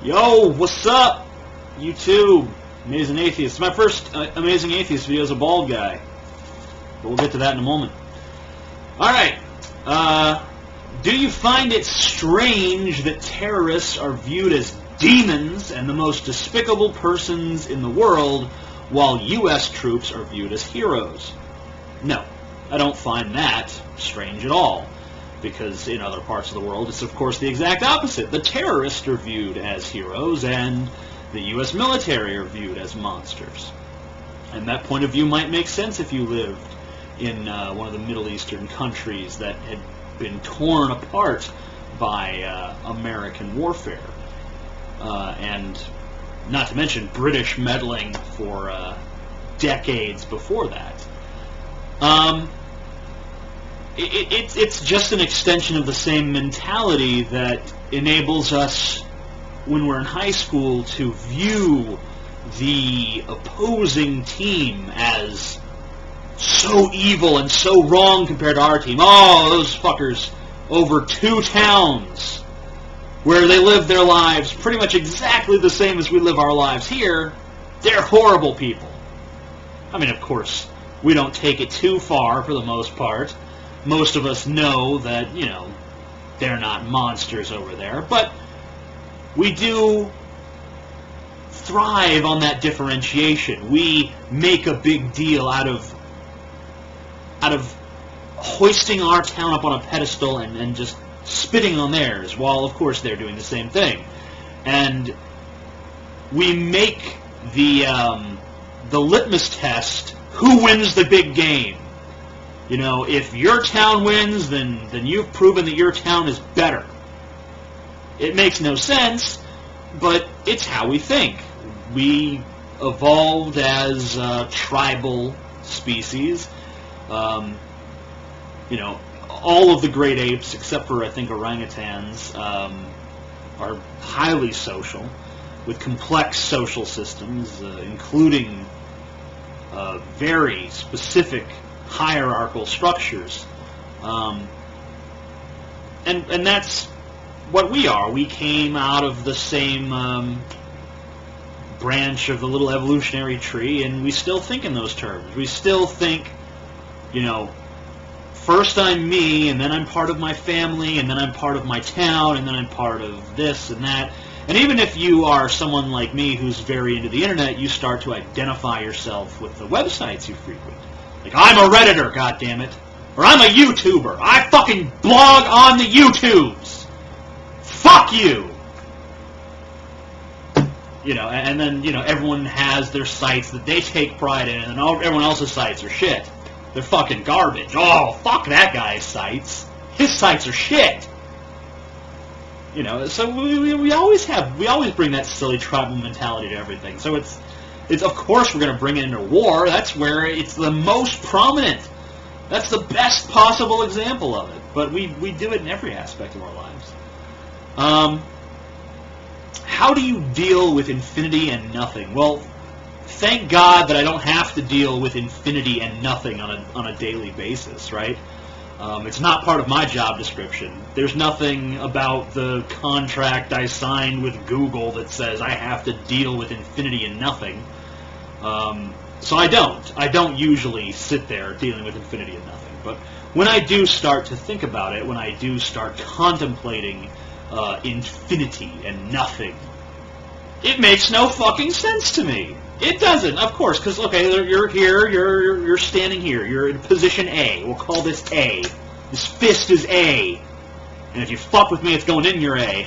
Yo, what's up, YouTube? Amazing Atheist. My first Amazing Atheist video is a bald guy. But we'll get to that in a moment. Alright. Do you find it strange that terrorists are viewed as demons and the most despicable persons in the world, while U.S. troops are viewed as heroes? No, I don't find that strange at all. Because in other parts of the world, it's of course the exact opposite. The terrorists are viewed as heroes, and the U.S. military are viewed as monsters. And that point of view might make sense if you lived in one of the Middle Eastern countries that had been torn apart by American warfare. And not to mention British meddling for decades before that. It's just an extension of the same mentality that enables us, when we're in high school, to view the opposing team as so evil and so wrong compared to our team. Oh, those fuckers over 2 towns where they live their lives pretty much exactly the same as we live our lives here, they're horrible people. I mean, of course, we don't take it too far for the most part. Most of us know that, you know, they're not monsters over there, but we do thrive on that differentiation. We make a big deal out of hoisting our town up on a pedestal and just spitting on theirs, while of course they're doing the same thing. And we make the litmus test, who wins the big game? You know, if your town wins, then you've proven that your town is better. It makes no sense, but it's how we think. We evolved as tribal species. You know, all of the great apes, except for, I think, orangutans, are highly social, with complex social systems, including very specific hierarchical structures, and that's what we are. We came out of the same branch of the little evolutionary tree, and we still think in those terms. We still think, you know, first I'm me, and then I'm part of my family, and then I'm part of my town, and then I'm part of this and that. And even if you are someone like me who's very into the internet, you start to identify yourself with the websites you frequent. Like, I'm a Redditor, goddammit. Or I'm a YouTuber. I fucking blog on the YouTubes. Fuck you! You know, and then, you know, everyone has their sites that they take pride in, and everyone else's sites are shit. They're fucking garbage. Oh, fuck that guy's sites. His sites are shit. You know, so we always bring that silly tribal mentality to everything. So it's of course we're going to bring it into war. That's where it's the most prominent. That's the best possible example of it. But we do it in every aspect of our lives. How do you deal with infinity and nothing? Well, thank God that I don't have to deal with infinity and nothing on a daily basis, right? It's not part of my job description. There's nothing about the contract I signed with Google that says I have to deal with infinity and nothing. So I don't usually sit there dealing with infinity and nothing. But when I do start to think about it, when I do start contemplating infinity and nothing, it makes no fucking sense to me. It doesn't, of course, because, okay, you're here, you're standing here, you're in position A. We'll call this A. This fist is A. And if you fuck with me, it's going in your A.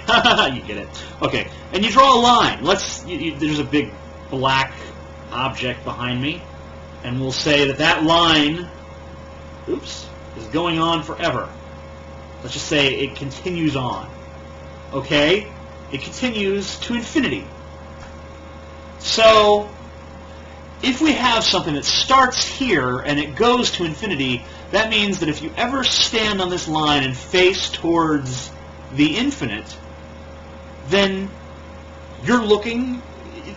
You get it. Okay, and you draw a line. There's a big black object behind me, and we'll say that line, is going on forever. Let's just say it continues on. Okay? It continues to infinity. So, if we have something that starts here and it goes to infinity, that means that if you ever stand on this line and face towards the infinite, then you're looking,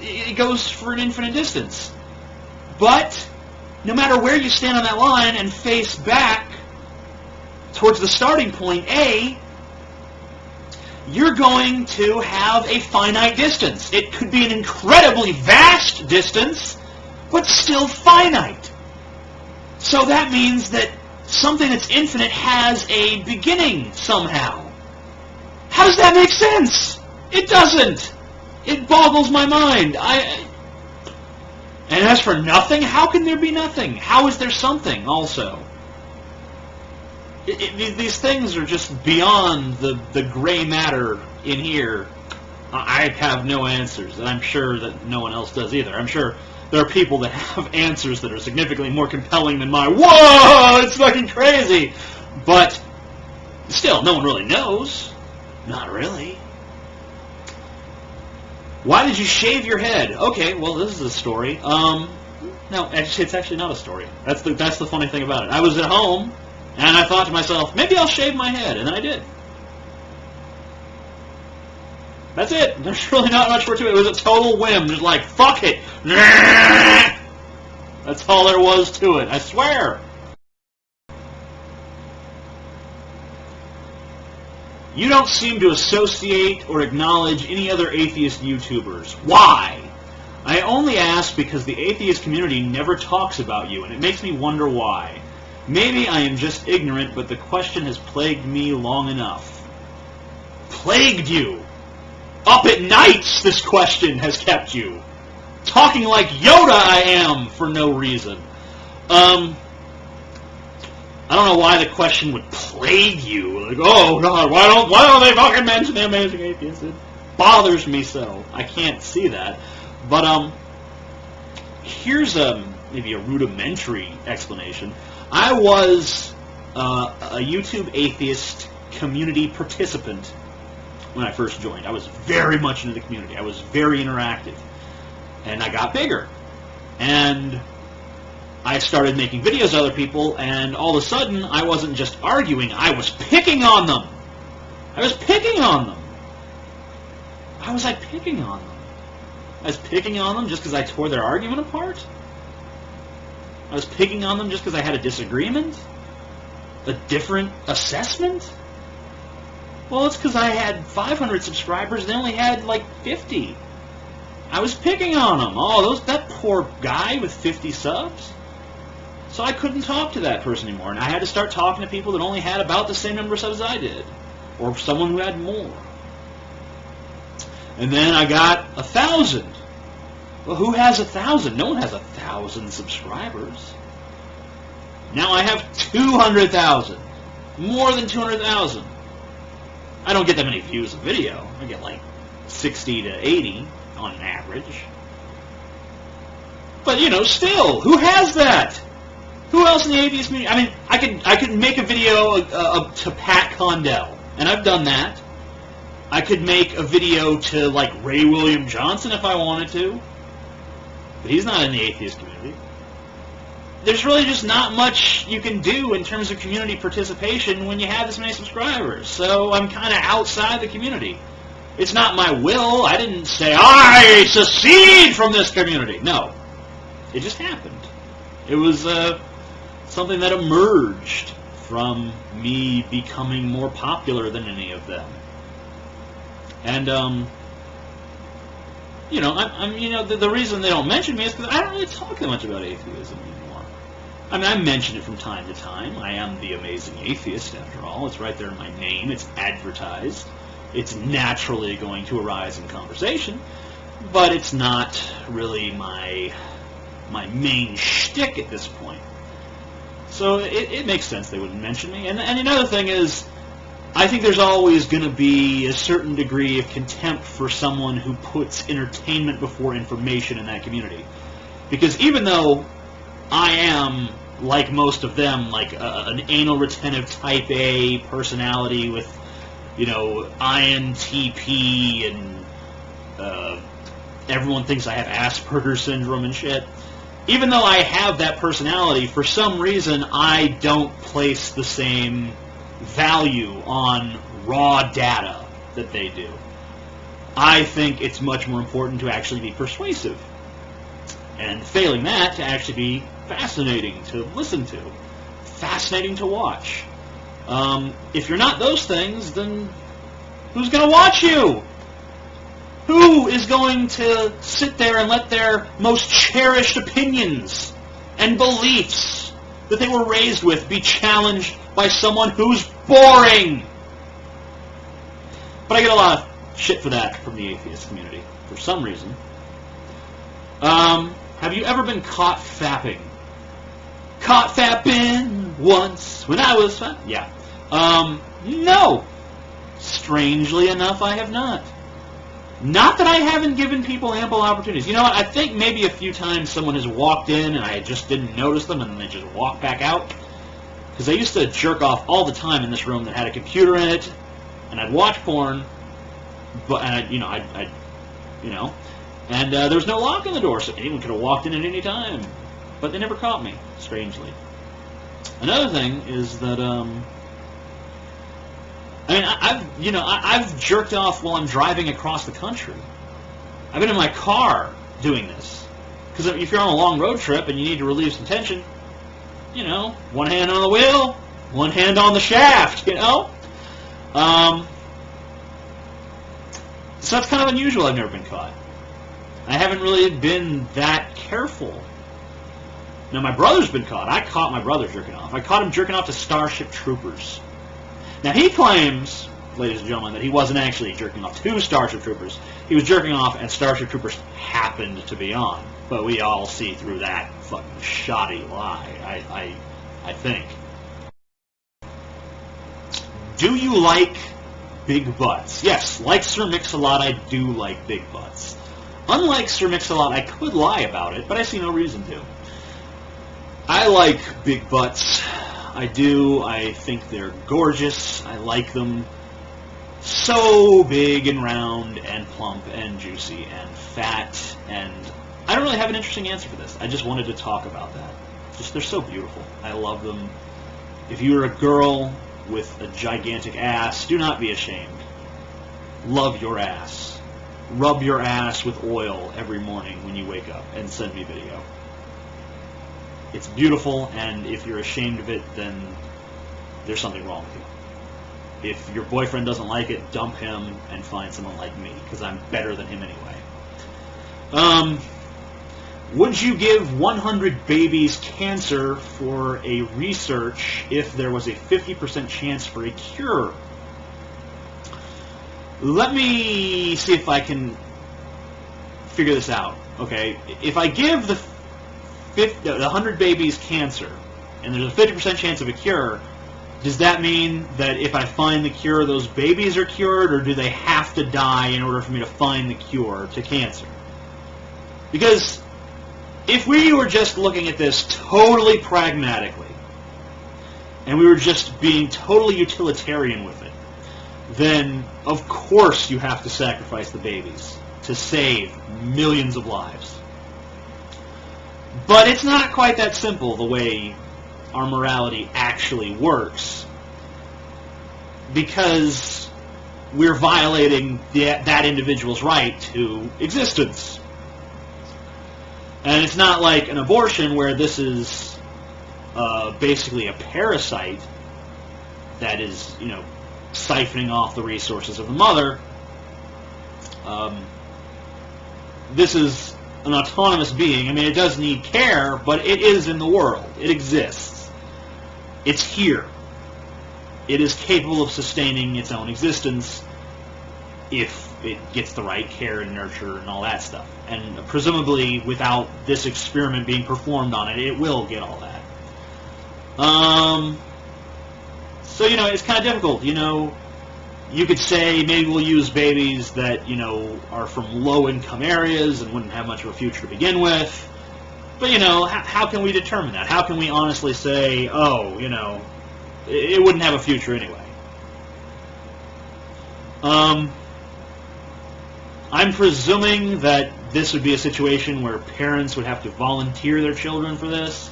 it goes for an infinite distance. But no matter where you stand on that line and face back towards the starting point A, you're going to have a finite distance. It could be an incredibly vast distance, but still finite. So that means that something that's infinite has a beginning somehow. How does that make sense? It doesn't. It boggles my mind. And as for nothing, how can there be nothing? How is there something also? These things are just beyond the gray matter in here. I have no answers, and I'm sure that no one else does either. I'm sure there are people that have answers that are significantly more compelling than mine. Whoa, it's fucking crazy! But still, no one really knows. Not really. Why did you shave your head? Okay, well, this is a story. No, actually, it's actually not a story. That's the funny thing about it. I was at home, and I thought to myself, maybe I'll shave my head, and then I did. That's it. There's really not much more to it. It was a total whim. Just like, fuck it. That's all there was to it. I swear. You don't seem to associate or acknowledge any other atheist YouTubers. Why? I only ask because the atheist community never talks about you, and it makes me wonder why. Maybe I am just ignorant, but the question has plagued me long enough. Plagued you? Up at nights, this question has kept you. Talking like Yoda I am for no reason. I don't know why the question would plague you. Like, oh God, why don't they fucking mention the amazing atheist? It bothers me so. I can't see that. But here's maybe a rudimentary explanation. I was a YouTube atheist community participant when I first joined. I was very much into the community. I was very interactive. And I got bigger. And I started making videos of other people, and all of a sudden, I wasn't just arguing, I was picking on them. I was picking on them. How was I picking on them? I was picking on them just because I tore their argument apart? I was picking on them just because I had a disagreement? A different assessment? Well, it's because I had 500 subscribers, and they only had like 50. I was picking on them. Oh, that poor guy with 50 subs. So I couldn't talk to that person anymore, and I had to start talking to people that only had about the same number of subs as I did, or someone who had more. And then I got 1,000. Well, who has 1,000? No one has 1,000 subscribers. Now I have 200,000. More than 200,000. I don't get that many views a video. I get like 60 to 80 on average. But, still, who has that? Who else in the atheist community? I mean, I could make a video to Pat Condell, and I've done that. I could make a video to, like, Ray William Johnson if I wanted to. But he's not in the atheist community. There's really just not much you can do in terms of community participation when you have this many subscribers. So I'm kind of outside the community. It's not my will. I didn't say, I secede from this community. No. It just happened. It was something that emerged from me becoming more popular than any of them. And, the reason they don't mention me is because I don't really talk that much about atheism anymore. I mean, I mention it from time to time. I am the amazing atheist, after all. It's right there in my name. It's advertised. It's naturally going to arise in conversation, but it's not really my main shtick at this point. So it makes sense they wouldn't mention me. And another thing is, I think there's always going to be a certain degree of contempt for someone who puts entertainment before information in that community. Because even though I am, like most of them, like an anal retentive type A personality with, INTP and everyone thinks I have Asperger's syndrome and shit. Even though I have that personality, for some reason I don't place the same value on raw data that they do. I think it's much more important to actually be persuasive. And failing that, to actually be fascinating to listen to. Fascinating to watch. If you're not those things, then Who's going to watch you? Who is going to sit there and let their most cherished opinions and beliefs that they were raised with be challenged by someone who's boring? But I get a lot of shit for that from the atheist community, for some reason. Have you ever been caught fapping? Caught fapping once when I was fat? Yeah. No. Strangely enough, I have not. Not that I haven't given people ample opportunities. You know what? I think maybe a few times someone has walked in and I just didn't notice them and they just walked back out. Because I used to jerk off all the time in this room that had a computer in it, and I'd watch porn, but and there was no lock on the door, so anyone could have walked in at any time. But they never caught me, strangely. Another thing is that I've jerked off while I'm driving across the country. I've been in my car doing this. Because if you're on a long road trip and you need to relieve some tension, one hand on the wheel, one hand on the shaft, So that's kind of unusual. I've never been caught. I haven't really been that careful. Now, my brother's been caught. I caught my brother jerking off. I caught him jerking off to Starship Troopers. Now, he claims, ladies and gentlemen, that he wasn't actually jerking off to Starship Troopers. He was jerking off and Starship Troopers happened to be on. But we all see through that fucking shoddy lie, I think. Do you like big butts? Yes, like Sir Mix-a-Lot, I do like big butts. Unlike Sir Mix-a-Lot, I could lie about it, but I see no reason to. I like big butts. I do. I think they're gorgeous. I like them so big and round and plump and juicy and fat. And I don't really have an interesting answer for this. I just wanted to talk about that. They're so beautiful. I love them. If you're a girl with a gigantic ass, do not be ashamed. Love your ass. Rub your ass with oil every morning when you wake up and send me video. It's beautiful, and if you're ashamed of it, then there's something wrong with you. If your boyfriend doesn't like it, dump him and find someone like me, because I'm better than him anyway. Would you give 100 babies cancer for a research if there was a 50% chance for a cure? Let me see if I can figure this out. Okay, if I give the 100 babies cancer, and there's a 50% chance of a cure, does that mean that if I find the cure, those babies are cured, or do they have to die in order for me to find the cure to cancer? Because if we were just looking at this totally pragmatically, and we were just being totally utilitarian with it, then of course you have to sacrifice the babies to save millions of lives. But it's not quite that simple the way our morality actually works, because we're violating that individual's right to existence. And it's not like an abortion where this is basically a parasite that is, siphoning off the resources of the mother. This is an autonomous being. I mean, it does need care, but it is in the world. It exists. It's here. It is capable of sustaining its own existence if it gets the right care and nurture and all that stuff. And presumably, without this experiment being performed on it, it will get all that. So, it's kind of difficult. You could say maybe we'll use babies that, are from low-income areas and wouldn't have much of a future to begin with. But, how can we determine that? How can we honestly say, oh, it wouldn't have a future anyway? I'm presuming that this would be a situation where parents would have to volunteer their children for this.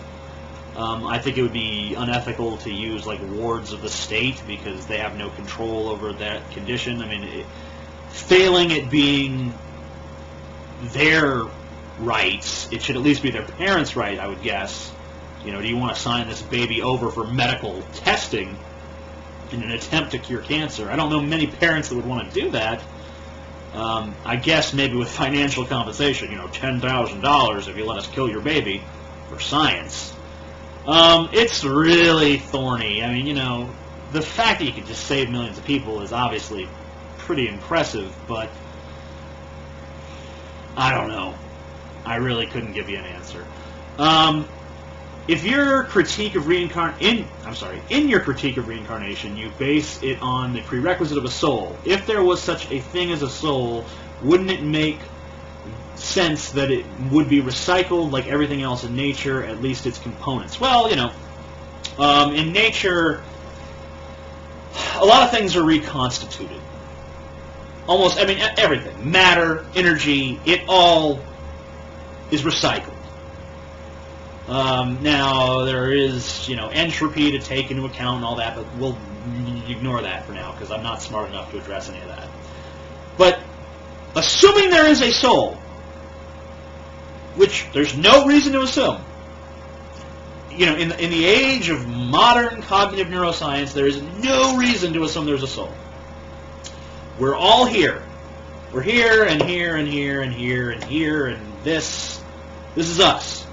I think it would be unethical to use wards of the state because they have no control over that condition. I mean, failing at being their rights, it should at least be their parents' right, I would guess. Do you want to sign this baby over for medical testing? in an attempt to cure cancer. I don't know many parents that would want to do that. I guess maybe with financial compensation, $10,000 if you let us kill your baby for science. It's really thorny. I mean, the fact that you can just save millions of people is obviously pretty impressive, but I don't know. I really couldn't give you an answer. If your critique of in your critique of reincarnation, you base it on the prerequisite of a soul. If there was such a thing as a soul, wouldn't it make sense that it would be recycled like everything else in nature, at least its components? Well, in nature, a lot of things are reconstituted. Almost, everything. Matter, energy, it all is recycled. Now, there is, entropy to take into account and all that, but we'll ignore that for now, because I'm not smart enough to address any of that. But, assuming there is a soul, which there's no reason to assume, in the age of modern cognitive neuroscience, there is no reason to assume there's a soul. We're all here. We're here, and here, and here, and here, and here, and this is us.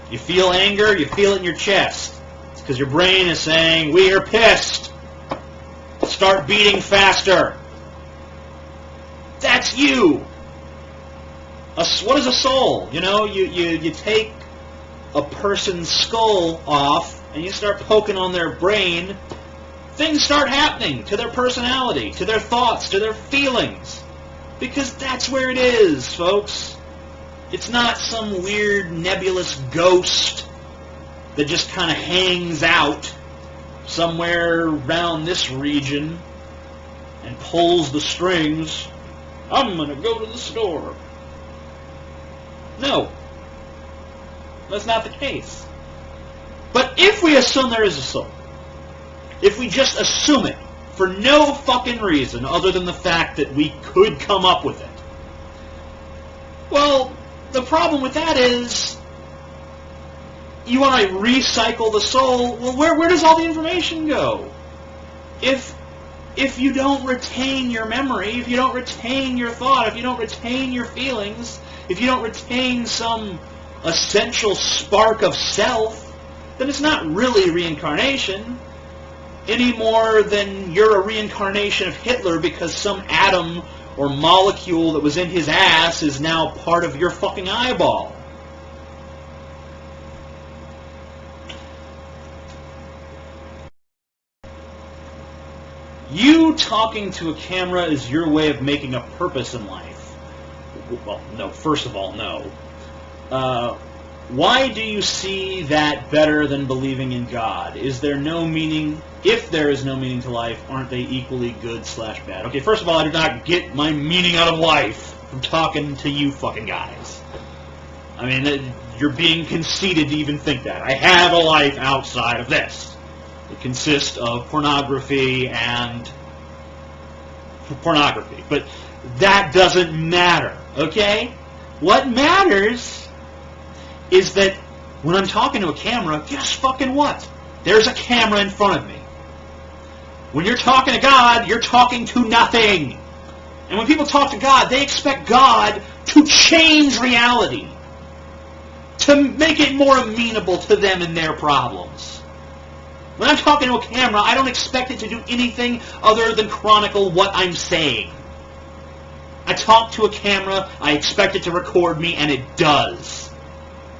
You feel anger, you feel it in your chest. It's because your brain is saying, we are pissed. Start beating faster. That's you. What is a soul? You take a person's skull off and you start poking on their brain. Things start happening to their personality, to their thoughts, to their feelings. Because that's where it is, folks. It's not some weird nebulous ghost that just kind of hangs out somewhere around this region and pulls the strings. I'm going to go to the store. No. That's not the case. But if we assume there is a soul, if we just assume it for no fucking reason other than the fact that we could come up with it, well, the problem with that is, you want to recycle the soul. Well, where does all the information go? If you don't retain your memory, if you don't retain your thought, if you don't retain your feelings, if you don't retain some essential spark of self, then it's not really reincarnation any more than you're a reincarnation of Hitler because some atom or molecule that was in his ass is now part of your fucking eyeball. You talking to a camera is your way of making a purpose in life. Well, no, first of all, no. Why do you see that better than believing in God? Is there no meaning? If there is no meaning to life, aren't they equally good/bad? Okay, first of all, I do not get my meaning out of life from talking to you fucking guys. I mean, you're being conceited to even think that. I have a life outside of this. It consists of pornography and pornography. But that doesn't matter, okay? What matters is that when I'm talking to a camera, guess fucking what? There's a camera in front of me. When you're talking to God, you're talking to nothing. And when people talk to God, they expect God to change reality, to make it more amenable to them and their problems. When I'm talking to a camera, I don't expect it to do anything other than chronicle what I'm saying. I talk to a camera, I expect it to record me, and it does.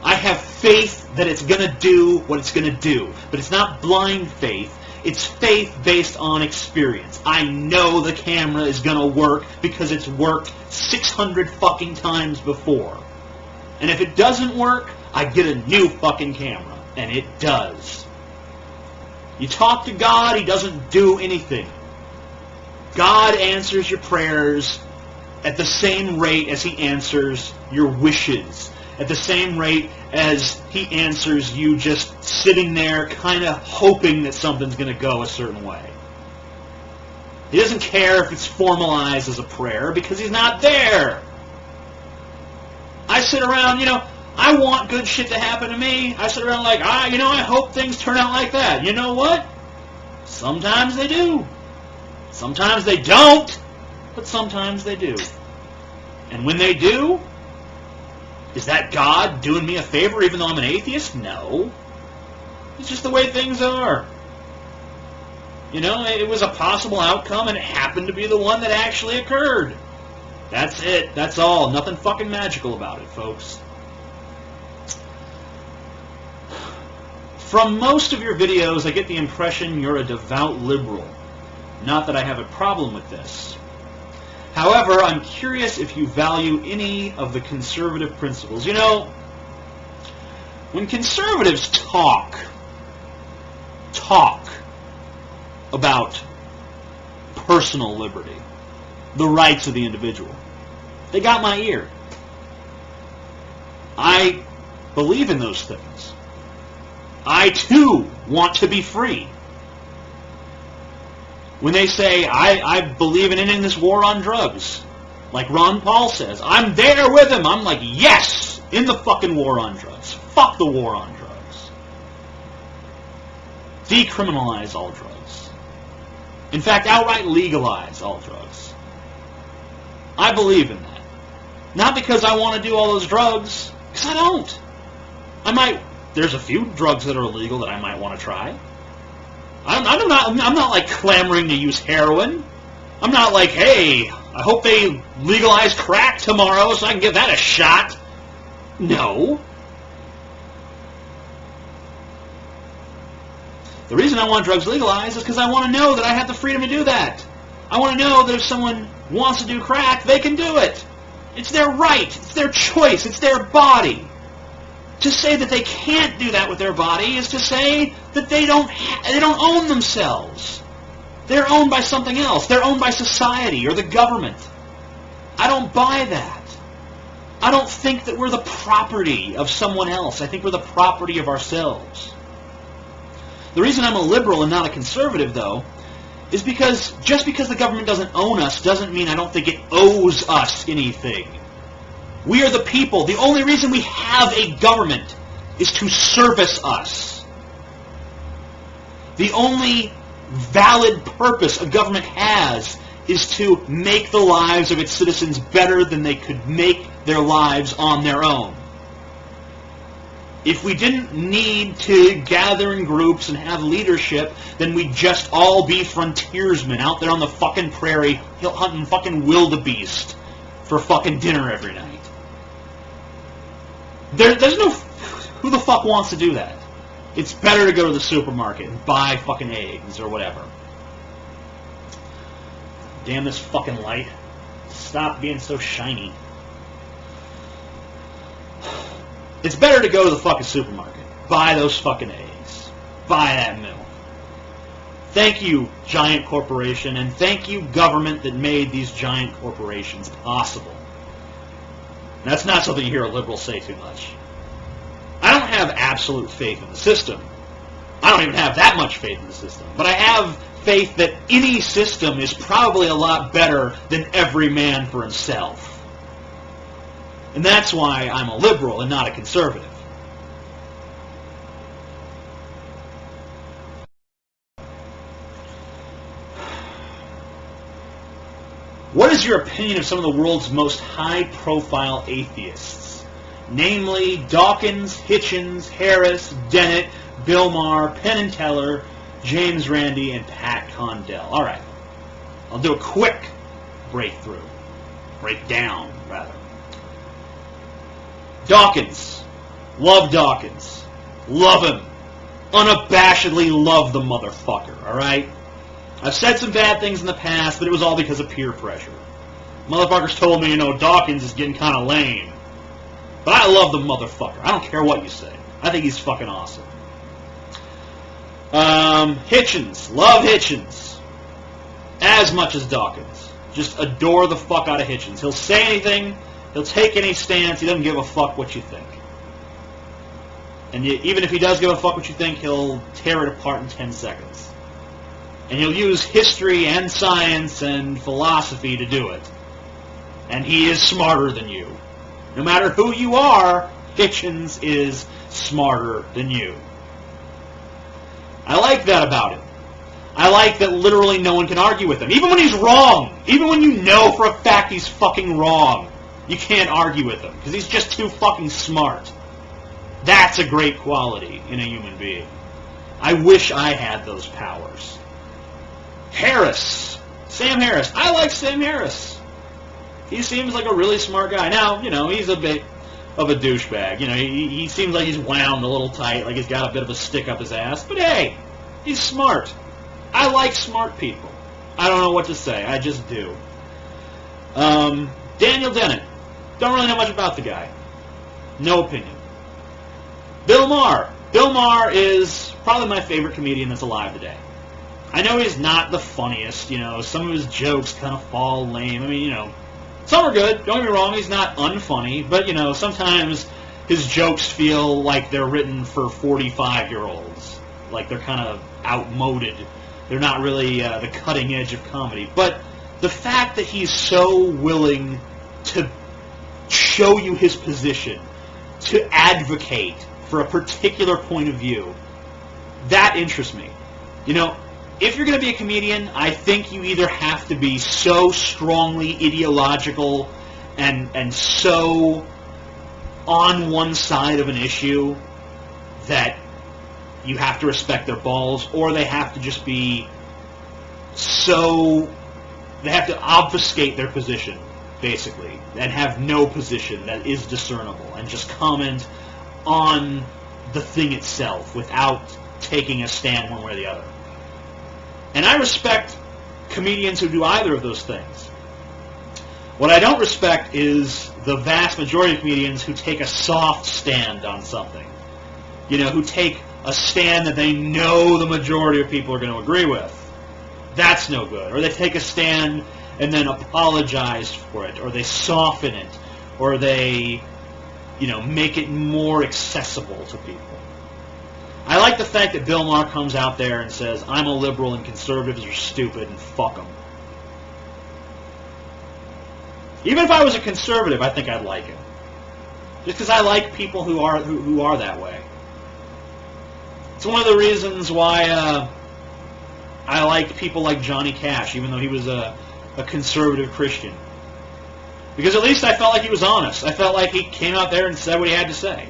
I have faith that it's going to do what it's going to do. But it's not blind faith. It's faith based on experience. I know the camera is going to work because it's worked 600 fucking times before. And if it doesn't work, I get a new fucking camera. And it does. You talk to God, He doesn't do anything. God answers your prayers at the same rate as He answers your wishes. At the same rate as He answers you just sitting there kind of hoping that something's going to go a certain way. He doesn't care if it's formalized as a prayer because He's not there. I sit around, I want good shit to happen to me. I sit around like, I hope things turn out like that. You know what? Sometimes they do. Sometimes they don't, but sometimes they do. And when they do, is that God doing me a favor even though I'm an atheist? No. It's just the way things are. You know, it was a possible outcome, and it happened to be the one that actually occurred. That's it. That's all. Nothing fucking magical about it, folks. From most of your videos, I get the impression you're a devout liberal. Not that I have a problem with this. However, I'm curious if you value any of the conservative principles. You know, when conservatives talk about personal liberty, the rights of the individual, they got my ear. I believe in those things. I, too, want to be free. When they say, I believe in ending this war on drugs, like Ron Paul says, I'm there with him. I'm like, yes, in the fucking war on drugs. Fuck the war on drugs. Decriminalize all drugs. In fact, outright legalize all drugs. I believe in that. Not because I want to do all those drugs, because I don't. There's a few drugs that are illegal that I might want to try. I'm not like clamoring to use heroin. I'm not like, hey, I hope they legalize crack tomorrow so I can give that a shot. No. The reason I want drugs legalized is because I want to know that I have the freedom to do that. I want to know that if someone wants to do crack, they can do it. It's their right. It's their choice. It's their body. To say that they can't do that with their body is to say that they don't own themselves. They're owned by something else. They're owned by society or the government. I don't buy that. I don't think that we're the property of someone else. I think we're the property of ourselves. The reason I'm a liberal and not a conservative, though, is because just because the government doesn't own us doesn't mean I don't think it owes us anything. We are the people. The only reason we have a government is to service us. The only valid purpose a government has is to make the lives of its citizens better than they could make their lives on their own. If we didn't need to gather in groups and have leadership, then we'd just all be frontiersmen out there on the fucking prairie hunting fucking wildebeest for fucking dinner every night. There's no... Who the fuck wants to do that? It's better to go to the supermarket and buy fucking eggs or whatever. Damn this fucking light. Stop being so shiny. It's better to go to the fucking supermarket. Buy those fucking eggs. Buy that milk. Thank you, giant corporation, and thank you, government, that made these giant corporations possible. That's not something you hear a liberal say too much. I don't have absolute faith in the system. I don't even have that much faith in the system. But I have faith that any system is probably a lot better than every man for himself. And that's why I'm a liberal and not a conservative. What is your opinion of some of the world's most high-profile atheists? Namely, Dawkins, Hitchens, Harris, Dennett, Bill Maher, Penn and Teller, James Randi, and Pat Condell. All right. I'll do a quick breakdown, rather. Dawkins. Love Dawkins. Love him. Unabashedly love the motherfucker, all right? I've said some bad things in the past, but it was all because of peer pressure. Motherfuckers told me, Dawkins is getting kind of lame. But I love the motherfucker. I don't care what you say. I think he's fucking awesome. Hitchens. Love Hitchens. As much as Dawkins. Just adore the fuck out of Hitchens. He'll say anything. He'll take any stance. He doesn't give a fuck what you think. And even if he does give a fuck what you think, he'll tear it apart in 10 seconds. And he'll use history and science and philosophy to do it. And he is smarter than you. No matter who you are, Hitchens is smarter than you. I like that about him. I like that literally no one can argue with him. Even when he's wrong. Even when you know for a fact he's fucking wrong. You can't argue with him. Because he's just too fucking smart. That's a great quality in a human being. I wish I had those powers. Harris. Sam Harris. I like Sam Harris. He seems like a really smart guy. Now, he's a bit of a douchebag. He seems like he's wound a little tight, like he's got a bit of a stick up his ass. But hey, he's smart. I like smart people. I don't know what to say. I just do. Daniel Dennett. Don't really know much about the guy. No opinion. Bill Maher. Bill Maher is probably my favorite comedian that's alive today. I know he's not the funniest. Some of his jokes kind of fall lame. I mean, some are good. Don't get me wrong. He's not unfunny. But, sometimes his jokes feel like they're written for 45-year-olds. Like they're kind of outmoded. They're not really the cutting edge of comedy. But the fact that he's so willing to show you his position, to advocate for a particular point of view, that interests me. If you're going to be a comedian, I think you either have to be so strongly ideological and so on one side of an issue that you have to respect their balls, or they have to just be they have to obfuscate their position, basically, and have no position that is discernible, and just comment on the thing itself without taking a stand one way or the other. And I respect comedians who do either of those things. What I don't respect is the vast majority of comedians who take a soft stand on something. Who take a stand that they know the majority of people are going to agree with. That's no good. Or they take a stand and then apologize for it, or they soften it, or they, make it more accessible to people. I like the fact that Bill Maher comes out there and says, I'm a liberal and conservatives are stupid and fuck them. Even if I was a conservative, I think I'd like him. Just because I like people who are that way. It's one of the reasons why I like people like Johnny Cash, even though he was a conservative Christian. Because at least I felt like he was honest. I felt like he came out there and said what he had to say.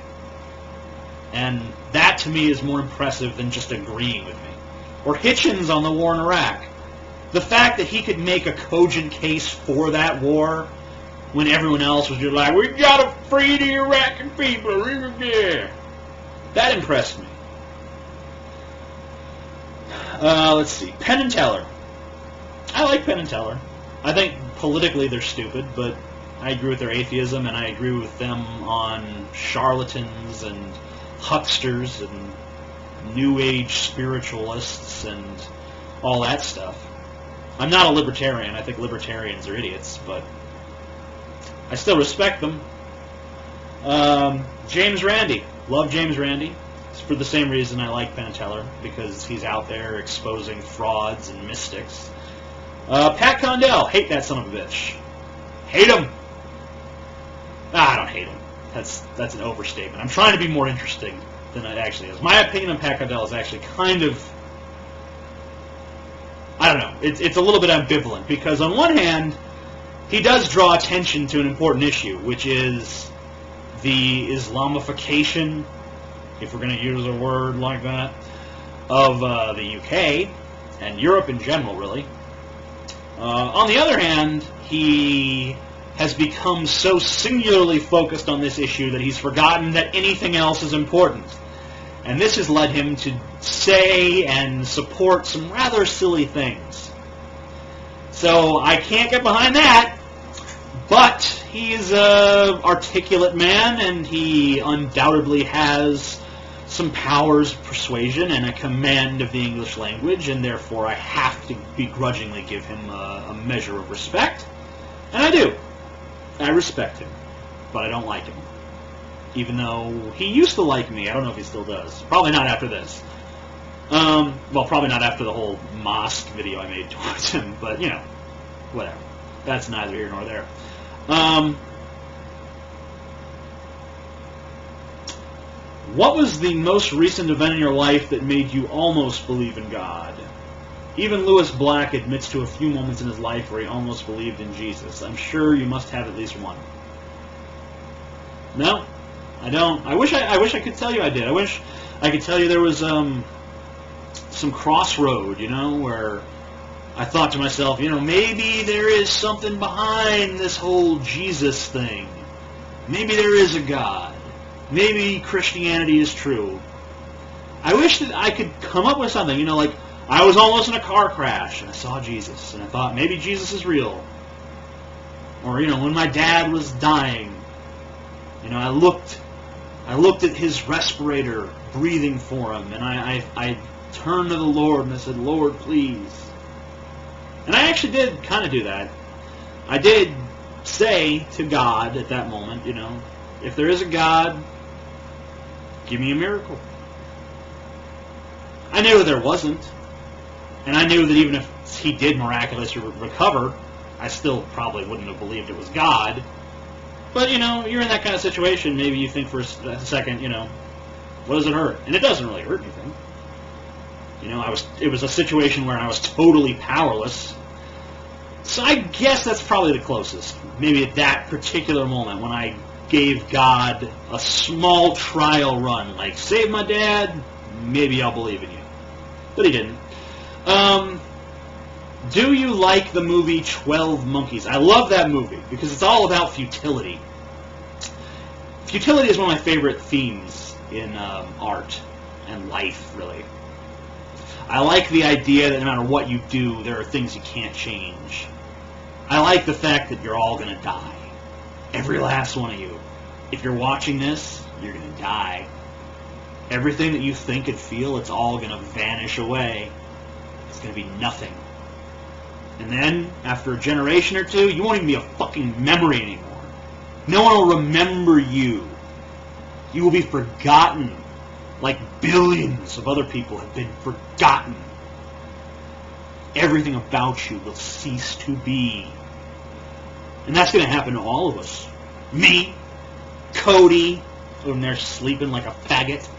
And that, to me, is more impressive than just agreeing with me. Or Hitchens on the war in Iraq. The fact that he could make a cogent case for that war when everyone else was just like, we've got to free the Iraqi people. That impressed me. Let's see. Penn and Teller. I like Penn and Teller. I think politically they're stupid, but I agree with their atheism, and I agree with them on charlatans and hucksters and New Age spiritualists and all that stuff. I'm not a libertarian. I think libertarians are idiots, but I still respect them. James Randi. Love James Randi. It's for the same reason I like Penn and Teller, because he's out there exposing frauds and mystics. Pat Condell. Hate that son of a bitch. Hate him. I don't hate him. That's an overstatement. I'm trying to be more interesting than it actually is. My opinion on Pat Condell is actually kind of, I don't know, it's a little bit ambivalent, because on one hand, he does draw attention to an important issue, which is the Islamification, if we're going to use a word like that, of the UK and Europe in general, really. On the other hand, he has become so singularly focused on this issue that he's forgotten that anything else is important. And this has led him to say and support some rather silly things. So I can't get behind that, but he's an articulate man, and he undoubtedly has some powers of persuasion and a command of the English language, and therefore I have to begrudgingly give him a measure of respect. And I do. I respect him, but I don't like him. Even though he used to like me. I don't know if he still does. Probably not after this. Well, probably not after the whole mosque video I made towards him, but, whatever. That's neither here nor there. What was the most recent event in your life that made you almost believe in God? Even Lewis Black admits to a few moments in his life where he almost believed in Jesus. I'm sure you must have at least one. No, I don't. I wish I could tell you I did. I wish I could tell you there was some crossroad, where I thought to myself, maybe there is something behind this whole Jesus thing. Maybe there is a God. Maybe Christianity is true. I wish that I could come up with something, like I was almost in a car crash and I saw Jesus and I thought maybe Jesus is real. Or, when my dad was dying, I looked at his respirator, breathing for him, and I turned to the Lord and I said, Lord, please. And I actually did kind of do that. I did say to God at that moment, if there is a God, give me a miracle. I knew there wasn't. And I knew that even if he did miraculously recover, I still probably wouldn't have believed it was God. But, you're in that kind of situation, maybe you think for a second, what does it hurt? And it doesn't really hurt anything. It was a situation where I was totally powerless. So I guess that's probably the closest. Maybe at that particular moment when I gave God a small trial run, like, save my dad, maybe I'll believe in you. But he didn't. Do you like the movie 12 Monkeys? I love that movie because it's all about futility. Futility is one of my favorite themes in art and life, really. I like the idea that no matter what you do, there are things you can't change. I like the fact that you're all going to die. Every last one of you. If you're watching this, you're going to die. Everything that you think and feel, it's all going to vanish away. It's going to be nothing. And then, after a generation or two, you won't even be a fucking memory anymore. No one will remember you. You will be forgotten, like billions of other people have been forgotten. Everything about you will cease to be. And that's going to happen to all of us. Me, Cody, when they're sleeping like a faggot,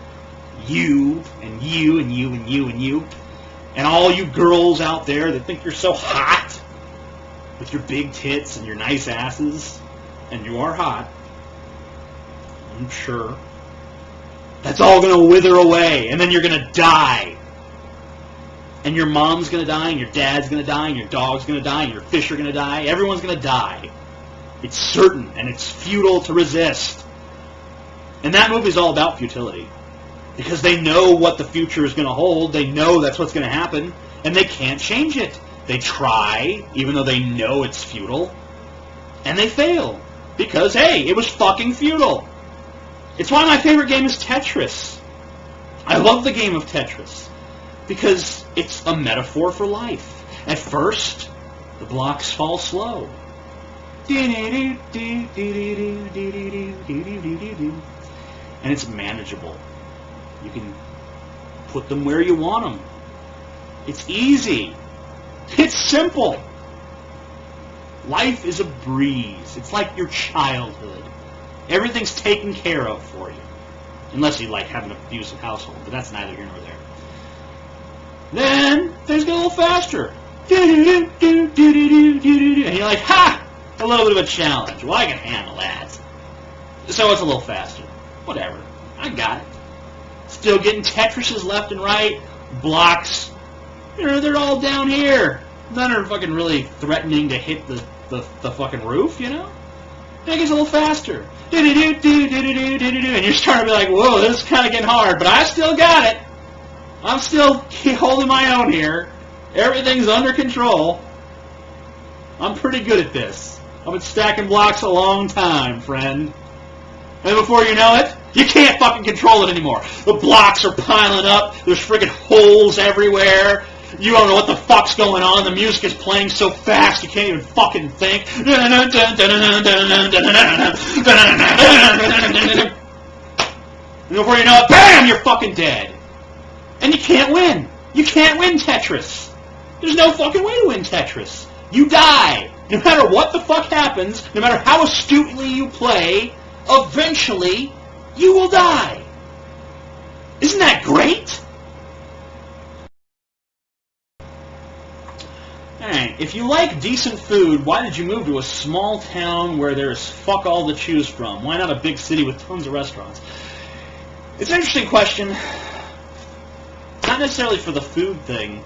you, and you, and you, and you, and you, and all you girls out there that think you're so hot with your big tits and your nice asses, and you are hot, I'm sure. That's all going to wither away, and then you're going to die. And your mom's going to die, and your dad's going to die, and your dog's going to die, and your fish are going to die. Everyone's going to die. It's certain, and it's futile to resist. And that movie's all about futility. Because they know what the future is going to hold. They know that's what's going to happen. And they can't change it. They try, even though they know it's futile. And they fail. Because, hey, it was fucking futile. It's why my favorite game is Tetris. I love the game of Tetris. Because it's a metaphor for life. At first, the blocks fall slow. And it's manageable. You can put them where you want them. It's easy. It's simple. Life is a breeze. It's like your childhood. Everything's taken care of for you. Unless you have an abusive household, but that's neither here nor there. Then things get a little faster. And you're like, ha! A little bit of a challenge. Well, I can handle that. So it's a little faster. Whatever. I got it. Still getting Tetrises left and right. Blocks. They're all down here. None are fucking really threatening to hit the fucking roof, And it gets a little faster. And you're starting to be like, whoa, this is kind of getting hard. But I still got it. I'm still holding my own here. Everything's under control. I'm pretty good at this. I've been stacking blocks a long time, friend. And before you know it, you can't fucking control it anymore. The blocks are piling up. There's friggin' holes everywhere. You don't know what the fuck's going on. The music is playing so fast you can't even fucking think. And before you know it, BAM! You're fucking dead. And you can't win. You can't win Tetris. There's no fucking way to win Tetris. You die. No matter what the fuck happens, no matter how astutely you play, eventually you will die. Isn't that great? if you like decent food, why did you move to a small town where there's fuck all to choose from? Why not a big city with tons of restaurants? It's an interesting question. Not necessarily for the food thing,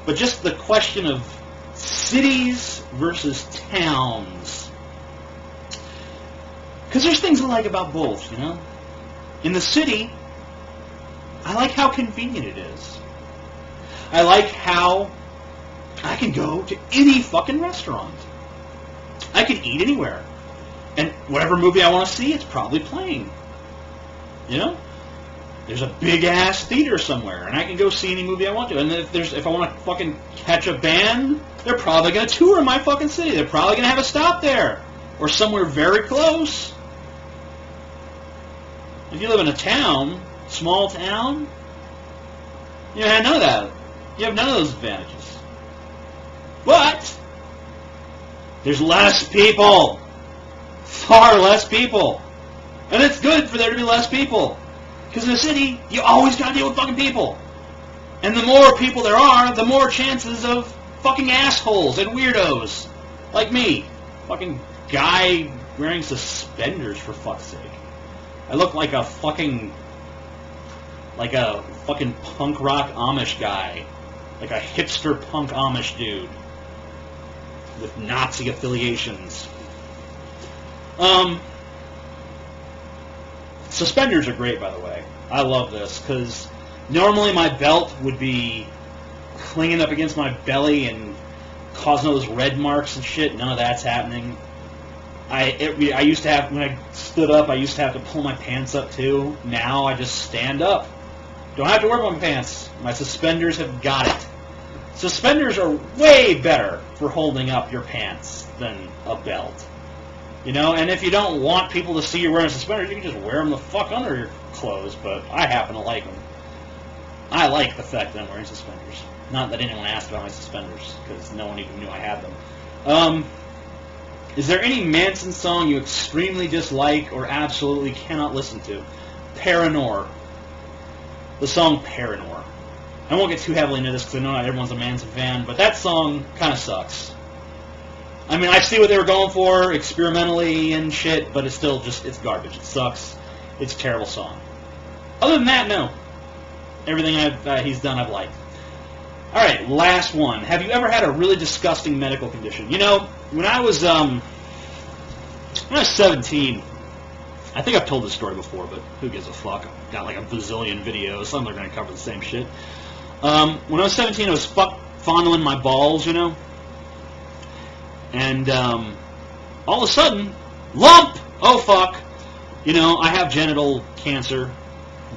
but just the question of cities versus towns. Because there's things I like about both, you know? In the city, I like how convenient it is. I like how I can go to any fucking restaurant. I can eat anywhere. And whatever movie I want to see, it's probably playing. You know? There's a big-ass theater somewhere, and I can go see any movie I want to. And if I want to fucking catch a band, they're probably going to tour in my fucking city. They're probably going to have a stop there. Or somewhere very close. If you live in a town, small town, you have none of that. You have none of those advantages. But there's less people. Far less people. And it's good for there to be less people. Because in the city, you always got to deal with fucking people. And the more people there are, the more chances of fucking assholes and weirdos. Like me. Fucking guy wearing suspenders, for fuck's sake. I look like a fucking punk rock Amish guy. Like a hipster punk Amish dude. With Nazi affiliations. Suspenders are great, by the way. I love this, because normally my belt would be clinging up against my belly and causing all those red marks and shit. None of that's happening. I used to have, when I stood up, I used to have to pull my pants up too. Now I just stand up. Don't have to worry about my pants. My suspenders have got it. Suspenders are way better for holding up your pants than a belt. You know, and if you don't want people to see you wearing suspenders, you can just wear them the fuck under your clothes, but I happen to like them. I like the fact that I'm wearing suspenders. Not that anyone asked about my suspenders, because no one even knew I had them. Is there any Manson song you extremely dislike or absolutely cannot listen to? Paranor. The song Paranor. I won't get too heavily into this because I know not everyone's a Manson fan, but that song kind of sucks. I mean, I see what they were going for, experimentally and shit, but it's still just, it's garbage. It sucks. It's a terrible song. Other than that, no. Everything he's done I've liked. Alright, last one. Have you ever had a really disgusting medical condition? You know, when I was 17, I think I've told this story before, but who gives a fuck? I've got like a bazillion videos. Some are going to cover the same shit. When I was 17, I was fondling my balls, you know? And all of a sudden, lump! Oh, fuck. You know, I have genital cancer,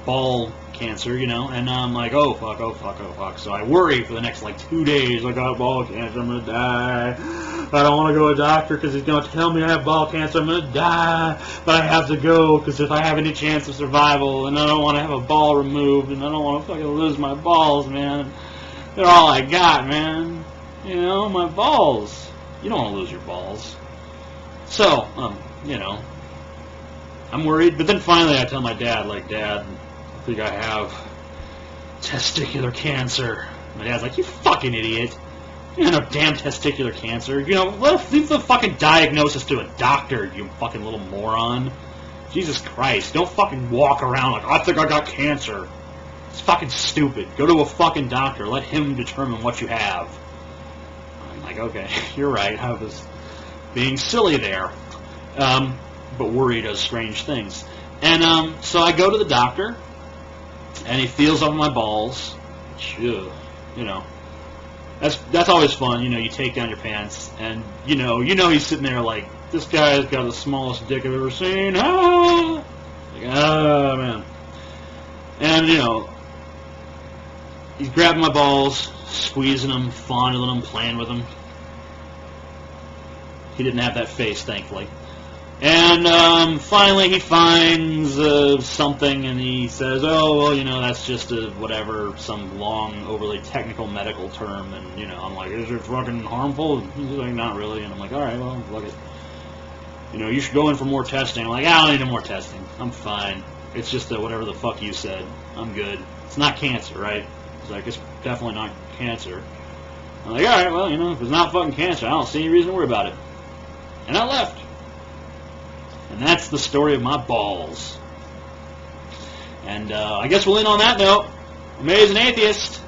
ball cancer, you know, and I'm like, oh, fuck, oh, fuck, oh, fuck. So I worry for the next, 2 days. I got ball cancer, I'm going to die. I don't want to go to a doctor because he's going to tell me I have ball cancer, I'm going to die. But I have to go because if I have any chance of survival, and I don't want to have a ball removed, and I don't want to fucking lose my balls, man. They're all I got, man. You know, my balls. You don't want to lose your balls. So, you know, I'm worried. But then finally I tell my dad, Dad, I think I have testicular cancer. My dad's like, you fucking idiot. You have no damn testicular cancer. You know, leave the fucking diagnosis to a doctor, you fucking little moron. Jesus Christ, don't fucking walk around like, I think I got cancer. It's fucking stupid. Go to a fucking doctor. Let him determine what you have. I'm like, okay, you're right. I was being silly there. But worry does strange things. And so I go to the doctor, and he feels over my balls. You know, that's always fun. You know, you take down your pants, and you know he's sitting there like, this guy's got the smallest dick I've ever seen. Ah! Like, oh man. And you know, he's grabbing my balls, squeezing them, fondling them, playing with them. He didn't have that face, thankfully. And finally he finds something, and he says, oh, well, you know, that's just some long, overly technical medical term. And, you know, I'm like, is it fucking harmful? And he's like, not really. And I'm like, all right, well, look it. You know, you should go in for more testing. I'm like, I don't need no more testing. I'm fine. It's just whatever the fuck you said. I'm good. It's not cancer, right? He's like, it's definitely not cancer. I'm like, all right, well, if it's not fucking cancer, I don't see any reason to worry about it. And I left. And that's the story of my balls. And I guess we'll end on that note. Amazing Atheist.